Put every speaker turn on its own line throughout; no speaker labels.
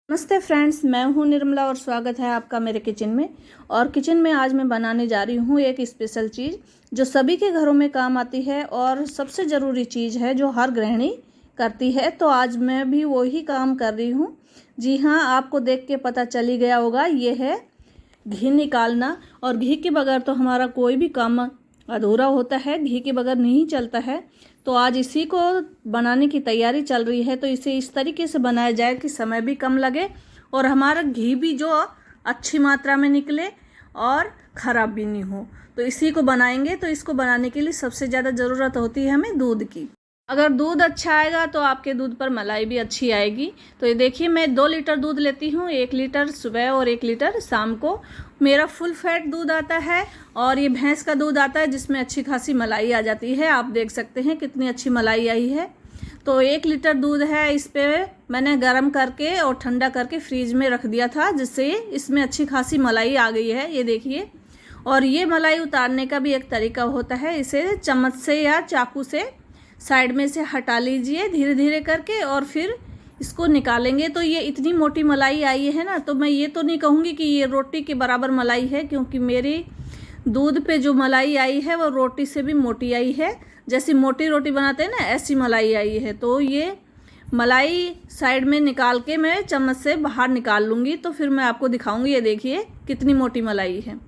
नमस्ते फ्रेंड्स, मैं हूं निर्मला और स्वागत है आपका मेरे किचन में। और किचन में आज मैं बनाने जा रही हूं एक स्पेशल चीज़ जो सभी के घरों में काम आती है और सबसे ज़रूरी चीज़ है जो हर गृहिणी करती है। तो आज मैं भी वही काम कर रही हूं। जी हाँ, आपको देख के पता चल ही गया होगा, ये है घी निकालना। और घी के बगैर तो हमारा कोई भी काम अधूरा होता है, घी के बगैर नहीं चलता है। तो आज इसी को बनाने की तैयारी चल रही है। तो इसे इस तरीके से बनाया जाए कि समय भी कम लगे और हमारा घी भी जो अच्छी मात्रा में निकले और ख़राब भी नहीं हो। तो इसी को बनाएंगे। तो इसको बनाने के लिए सबसे ज़्यादा ज़रूरत होती है हमें दूध की। अगर दूध अच्छा आएगा तो आपके दूध पर मलाई भी अच्छी आएगी। तो ये देखिए, मैं 2 लीटर दूध लेती हूँ, 1 लीटर सुबह और 1 लीटर शाम को। मेरा फुल फैट दूध आता है और ये भैंस का दूध आता है जिसमें अच्छी खासी मलाई आ जाती है। आप देख सकते हैं कितनी अच्छी मलाई आई है। तो 1 लीटर दूध है, इस पर मैंने गर्म करके और ठंडा करके फ्रीज में रख दिया था, जिससे इसमें अच्छी खासी मलाई आ गई है। ये देखिए। और ये मलाई उतारने का भी एक तरीका होता है। इसे चम्मच से या चाकू से साइड में से हटा लीजिए धीरे धीरे करके और फिर इसको निकालेंगे। तो ये इतनी मोटी मलाई आई है ना, तो मैं ये तो नहीं कहूँगी कि ये रोटी के बराबर मलाई है, क्योंकि मेरी दूध पे जो मलाई आई है वो रोटी से भी मोटी आई है। जैसी मोटी रोटी बनाते हैं ना, ऐसी मलाई आई है। तो ये मलाई साइड में निकाल के मैं चम्मच से बाहर निकाल लूँगी, तो फिर मैं आपको दिखाऊँगी। ये देखिए कितनी मोटी मलाई है।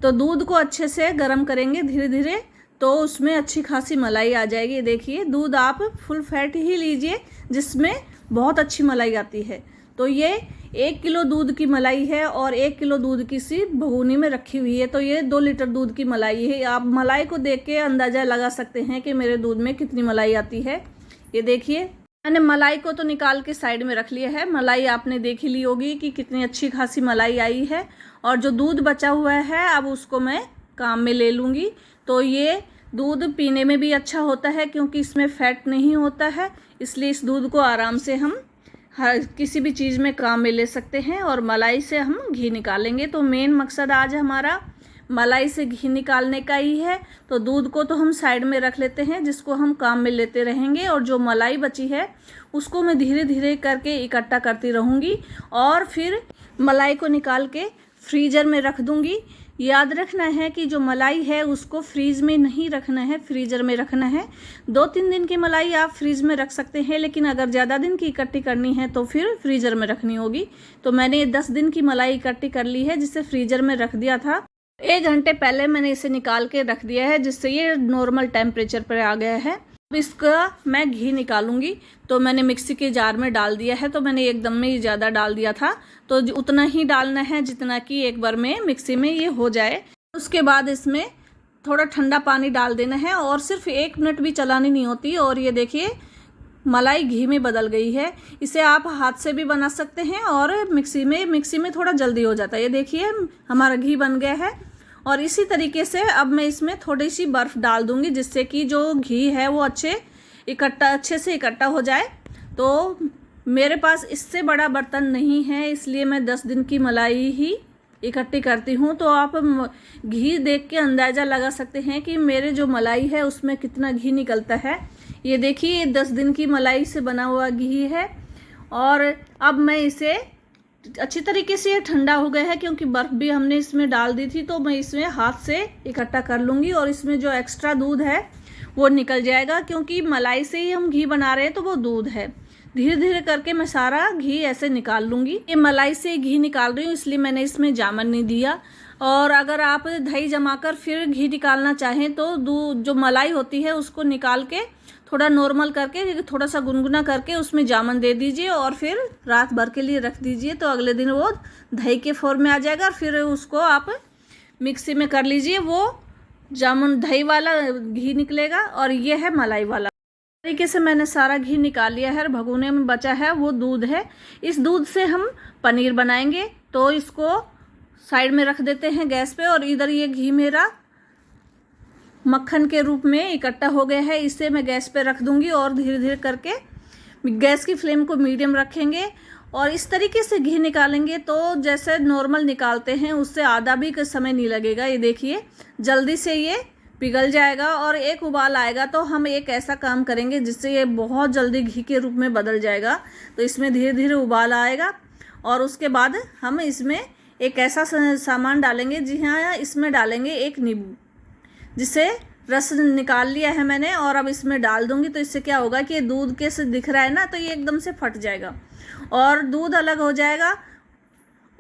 तो दूध को अच्छे से गर्म करेंगे धीरे धीरे, तो उसमें अच्छी खासी मलाई आ जाएगी। देखिए, दूध आप फुल फैट ही लीजिए जिसमें बहुत अच्छी मलाई आती है। तो ये 1 किलो दूध की मलाई है और 1 किलो दूध की सी भगोनी में रखी हुई है। तो ये 2 लीटर दूध की मलाई है। आप मलाई को देख के अंदाज़ा लगा सकते हैं कि मेरे दूध में कितनी मलाई आती है। ये देखिए, मैंने मलाई को तो निकाल के साइड में रख लिया है। मलाई आपने देख ही ली होगी कि कितनी अच्छी खासी मलाई आई है। और जो दूध बचा हुआ है अब उसको मैं काम में ले लूँगी। तो ये दूध पीने में भी अच्छा होता है क्योंकि इसमें फैट नहीं होता है, इसलिए इस दूध को आराम से हम हर किसी भी चीज़ में काम में ले सकते हैं। और मलाई से हम घी निकालेंगे। तो मेन मकसद आज हमारा मलाई से घी निकालने का ही है। तो दूध को तो हम साइड में रख लेते हैं, जिसको हम काम में लेते रहेंगे। और जो मलाई बची है उसको मैं धीरे धीरे करके इकट्ठा करती रहूँगी और फिर मलाई को निकाल के फ्रीज़र में रख दूँगी। याद रखना है कि जो मलाई है उसको फ्रीज में नहीं रखना है, फ्रीज़र में रखना है। 2-3 दिन की मलाई आप फ्रीज में रख सकते हैं, लेकिन अगर ज़्यादा दिन की इकट्ठी करनी है तो फिर फ्रीज़र में रखनी होगी। तो मैंने 10 दिन की मलाई इकट्ठी कर ली है, जिसे फ्रीज़र में रख दिया था। 1 घंटे पहले मैंने इसे निकाल के रख दिया है, जिससे ये नॉर्मल टेम्परेचर पर आ गया है। अब इसका मैं घी निकालूंगी। तो मैंने मिक्सी के जार में डाल दिया है। तो मैंने एकदम में ही ज़्यादा डाल दिया था, तो उतना ही डालना है जितना कि एक बार में मिक्सी में ये हो जाए। उसके बाद इसमें थोड़ा ठंडा पानी डाल देना है और सिर्फ 1 मिनट भी चलानी नहीं होती। और ये देखिए, मलाई घी में बदल गई है। इसे आप हाथ से भी बना सकते हैं और मिक्सी में थोड़ा जल्दी हो जाता है। ये देखिए, हमारा घी बन गया है। और इसी तरीके से अब मैं इसमें थोड़ी सी बर्फ़ डाल दूंगी, जिससे कि जो घी है वो अच्छे से इकट्ठा हो जाए। तो मेरे पास इससे बड़ा बर्तन नहीं है, इसलिए मैं 10 दिन की मलाई ही इकट्ठी करती हूँ। तो आप घी देख के अंदाज़ा लगा सकते हैं कि मेरे जो मलाई है उसमें कितना घी निकलता है। ये देखिए, ये 10 दिन की मलाई से बना हुआ घी है। और अब मैं इसे अच्छी तरीके से, ये ठंडा हो गया है क्योंकि बर्फ़ भी हमने इसमें डाल दी थी। तो मैं इसमें हाथ से इकट्ठा कर लूँगी और इसमें जो एक्स्ट्रा दूध है वो निकल जाएगा, क्योंकि मलाई से ही हम घी बना रहे हैं तो वो दूध है। धीरे धीरे करके मैं सारा घी ऐसे निकाल लूँगी। ये मलाई से घी निकाल रही हूँ, इसलिए मैंने इसमें जामन नहीं दिया। और अगर आप दही जमाकर फिर घी निकालना चाहें तो जो मलाई होती है उसको निकाल के थोड़ा नॉर्मल करके, थोड़ा सा गुनगुना करके उसमें जामन दे दीजिए और फिर रात भर के लिए रख दीजिए। तो अगले दिन वो दही के फॉर्म में आ जाएगा। फिर उसको आप मिक्सी में कर लीजिए, वो जामुन दही वाला घी निकलेगा और ये है मलाई वाला। तरीके से मैंने सारा घी निकाल लिया है। भगोने में बचा है वो दूध है। इस दूध से हम पनीर बनाएंगे। तो इसको साइड में रख देते हैं गैस पे। और इधर ये घी मेरा मक्खन के रूप में इकट्ठा हो गया है। इसे मैं गैस पे रख दूंगी और धीरे धीरे करके गैस की फ्लेम को मीडियम रखेंगे और इस तरीके से घी निकालेंगे। तो जैसे नॉर्मल निकालते हैं उससे आधा भी समय नहीं लगेगा। ये देखिए, जल्दी से ये पिघल जाएगा और एक उबाल आएगा। तो हम एक ऐसा काम करेंगे जिससे ये बहुत जल्दी घी के रूप में बदल जाएगा। तो इसमें धीरे धीरे उबाल आएगा और उसके बाद हम इसमें एक ऐसा सामान डालेंगे, जी हाँ, इसमें डालेंगे एक नींबू, जिसे रस निकाल लिया है मैंने और अब इसमें डाल दूंगी। तो इससे क्या होगा कि दूध के से दिख रहा है ना, तो ये एकदम से फट जाएगा और दूध अलग हो जाएगा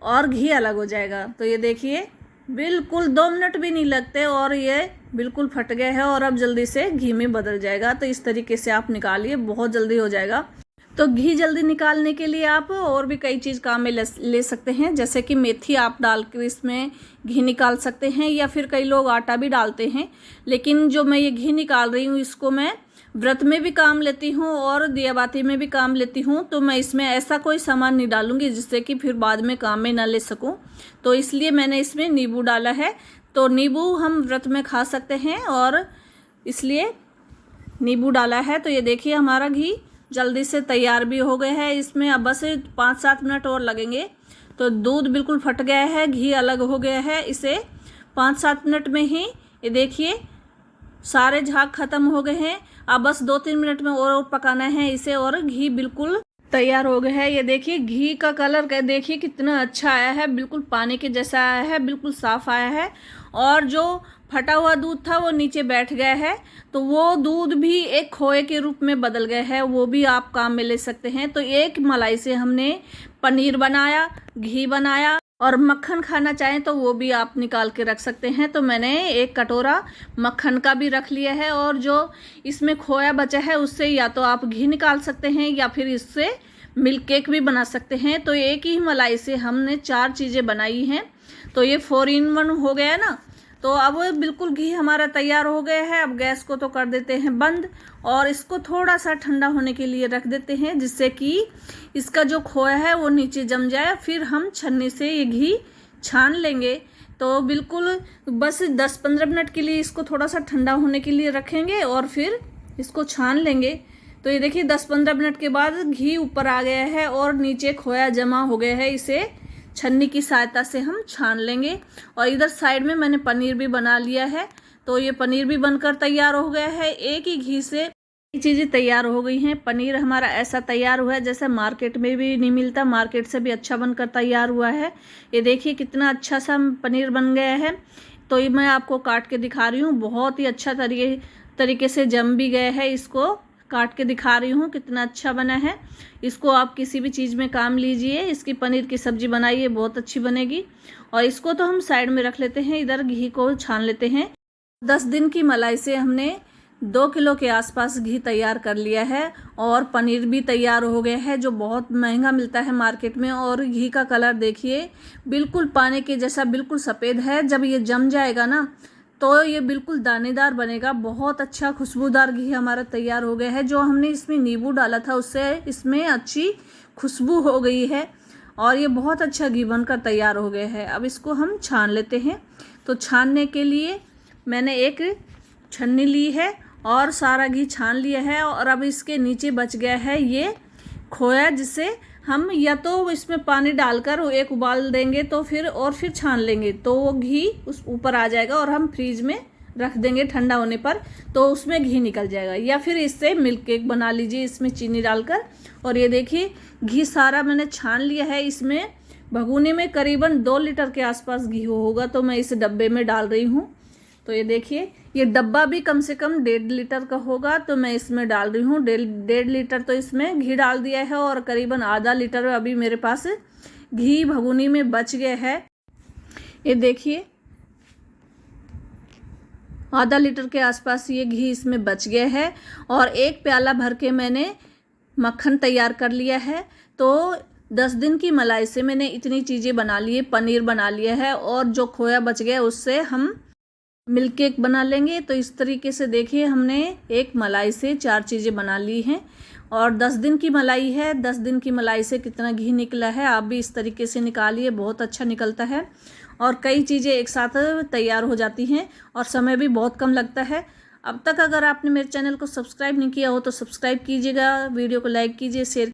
और घी अलग हो जाएगा। तो ये देखिए बिल्कुल 2 मिनट भी नहीं लगते और ये बिल्कुल फट गए हैं और अब जल्दी से घी में बदल जाएगा। तो इस तरीके से आप निकालिए, बहुत जल्दी हो जाएगा। तो घी जल्दी निकालने के लिए आप और भी कई चीज़ काम में ले सकते हैं, जैसे कि मेथी आप डाल कर इसमें घी निकाल सकते हैं, या फिर कई लोग आटा भी डालते हैं। लेकिन जो मैं ये घी निकाल रही हूँ इसको मैं व्रत में भी काम लेती हूँ और दियाबाती में भी काम लेती हूँ। तो मैं इसमें ऐसा कोई सामान नहीं डालूंगी जिससे कि फिर बाद में काम में ना ले सकूँ। तो इसलिए मैंने इसमें नींबू डाला है। तो नींबू हम व्रत में खा सकते हैं और इसलिए नींबू डाला है। तो ये देखिए हमारा घी जल्दी से तैयार भी हो गया है। इसमें अब बस 5-7 मिनट और लगेंगे। तो दूध बिल्कुल फट गया है, घी अलग हो गया है। इसे 5-7 मिनट में ही ये देखिए सारे झाग खत्म हो गए हैं। अब बस 2-3 मिनट में और पकाना है इसे और घी बिल्कुल तैयार हो गया है। ये देखिए घी का कलर देखिए कितना अच्छा आया है, बिल्कुल पानी के जैसा आया है, बिल्कुल साफ आया है। और जो फटा हुआ दूध था वो नीचे बैठ गया है, तो वो दूध भी एक खोए के रूप में बदल गया है, वो भी आप काम में ले सकते हैं। तो एक मलाई से हमने पनीर बनाया, घी बनाया और मक्खन खाना चाहें तो वो भी आप निकाल के रख सकते हैं। तो मैंने एक कटोरा मक्खन का भी रख लिया है और जो इसमें खोया बचा है उससे या तो आप घी निकाल सकते हैं या फिर इससे मिल्क केक भी बना सकते हैं। तो एक ही मलाई से हमने 4 चीज़ें बनाई हैं। तो ये 4 in 1 हो गया ना। तो अब बिल्कुल घी हमारा तैयार हो गया है। अब गैस को तो कर देते हैं बंद और इसको थोड़ा सा ठंडा होने के लिए रख देते हैं, जिससे कि इसका जो खोया है वो नीचे जम जाए। फिर हम छन्नी से ये घी छान लेंगे। तो बिल्कुल बस 10-15 मिनट के लिए इसको थोड़ा सा ठंडा होने के लिए रखेंगे और फिर इसको छान लेंगे। तो ये देखिए 10-15 मिनट के बाद घी ऊपर आ गया है और नीचे खोया जमा हो गया है। इसे छन्नी की सहायता से हम छान लेंगे। और इधर साइड में मैंने पनीर भी बना लिया है। तो ये पनीर भी बनकर तैयार हो गया है। एक ही घी से ये चीज़ें तैयार हो गई हैं। पनीर हमारा ऐसा तैयार हुआ है जैसे मार्केट में भी नहीं मिलता, मार्केट से भी अच्छा बनकर तैयार हुआ है। ये देखिए कितना अच्छा सा पनीर बन गया है। तो ये मैं आपको काट के दिखा रही हूँ, बहुत ही अच्छा तरीके से जम भी गया है। इसको काट के दिखा रही हूँ कितना अच्छा बना है। इसको आप किसी भी चीज़ में काम लीजिए। इसकी पनीर की सब्ज़ी बनाइए, बहुत अच्छी बनेगी। और इसको तो हम साइड में रख लेते हैं, इधर घी को छान लेते हैं। 10 दिन की मलाई से हमने 2 किलो के आसपास घी तैयार कर लिया है और पनीर भी तैयार हो गया है, जो बहुत महंगा मिलता है मार्केट में। और घी का कलर देखिए बिल्कुल पानी के जैसा बिल्कुल सफ़ेद है। जब ये जम जाएगा ना तो ये बिल्कुल दानेदार बनेगा। बहुत अच्छा खुशबूदार घी हमारा तैयार हो गया है। जो हमने इसमें नींबू डाला था उससे इसमें अच्छी खुशबू हो गई है और ये बहुत अच्छा घी बनकर तैयार हो गया है। अब इसको हम छान लेते हैं। तो छानने के लिए मैंने एक छन्नी ली है और सारा घी छान लिया है। और अब इसके नीचे बच गया है ये खोया, जिसे हम या तो इसमें पानी डालकर एक उबाल देंगे तो फिर छान लेंगे, तो वो घी उस ऊपर आ जाएगा और हम फ्रीज में रख देंगे ठंडा होने पर, तो उसमें घी निकल जाएगा। या फिर इससे मिल्क केक बना लीजिए इसमें चीनी डालकर। और ये देखिए घी सारा मैंने छान लिया है। इसमें भगोने में करीबन 2 लीटर के आसपास घी होगा, तो मैं इस डब्बे में डाल रही हूँ। तो ये देखिए ये डब्बा भी कम से कम 1.5 लीटर का होगा, तो मैं इसमें डाल रही हूँ 1.5 लीटर। तो इसमें घी डाल दिया है और करीबन आधा लीटर अभी मेरे पास घी भगोनी में बच गया है। ये देखिए आधा लीटर के आसपास ये घी इसमें बच गया है। और 1 प्याला भर के मैंने मक्खन तैयार कर लिया है। तो 10 दिन की मलाई से मैंने इतनी चीज़ें बना ली है, पनीर बना लिया है और जो खोया बच गया उससे हम मिल्क केक बना लेंगे। तो इस तरीके से देखिए हमने एक मलाई से 4 चीज़ें बना ली हैं। और 10 दिन की मलाई है, 10 दिन की मलाई से कितना घी निकला है आप भी इस तरीके से निकालिए, बहुत अच्छा निकलता है। और कई चीज़ें एक साथ तैयार हो जाती हैं और समय भी बहुत कम लगता है। अब तक अगर आपने मेरे चैनल को सब्सक्राइब नहीं किया हो तो सब्सक्राइब कीजिएगा, वीडियो को लाइक कीजिए, शेयर